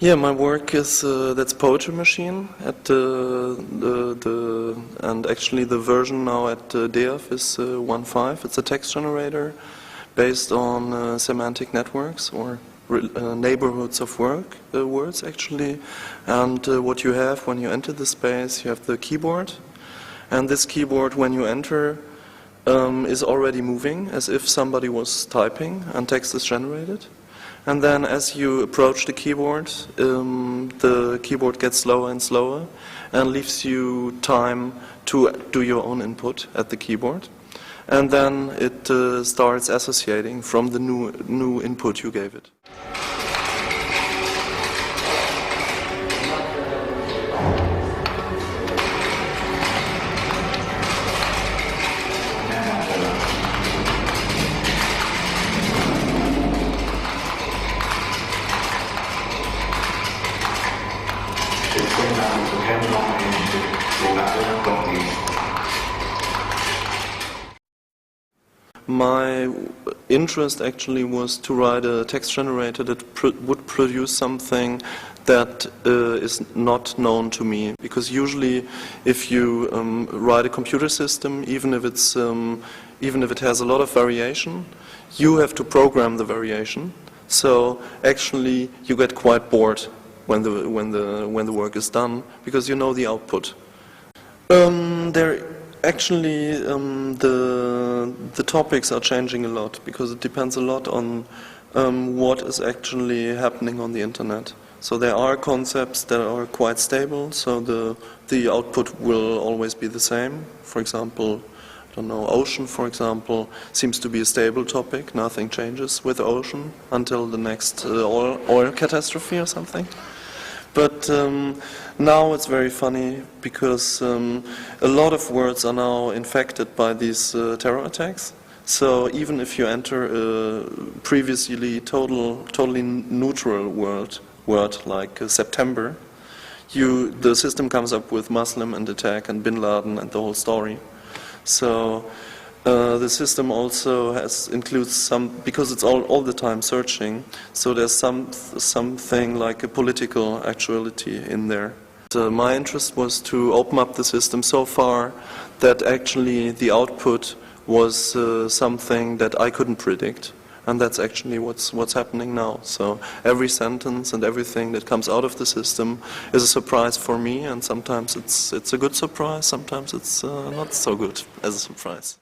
Yeah, my work is that's Poetry Machine at and actually the version now at DEAF is 1.5. It's a text generator based on semantic networks or neighborhoods of words actually. And what you have when you enter the space, you have the keyboard, and this keyboard when you enter is already moving as if somebody was typing and text is generated. And then as you approach the keyboard gets slower and slower and leaves you time to do your own input at the keyboard. And then it starts associating from the new input you gave it. My interest actually was to write a text generator that would produce something that is not known to me. Because usually, if you write a computer system, even if it has a lot of variation, you have to program the variation. So actually, you get quite bored when the work is done because you know the output. Actually, the topics are changing a lot because it depends a lot on what is actually happening on the internet. So there are concepts that are quite stable, so the output will always be the same. For example, I don't know, ocean, for example, seems to be a stable topic. Nothing changes with ocean until the next oil catastrophe or something. But now it's very funny because a lot of words are now infected by these terror attacks. So even if you enter a previously totally neutral word like September, the system comes up with Muslim and attack and Bin Laden and the whole story. So the system also includes some, because it's all the time searching, so there's something like a political actuality in there. My interest was to open up the system so far that actually the output was something that I couldn't predict. And that's actually what's happening now. So every sentence and everything that comes out of the system is a surprise for me, and sometimes it's a good surprise, sometimes it's not so good as a surprise.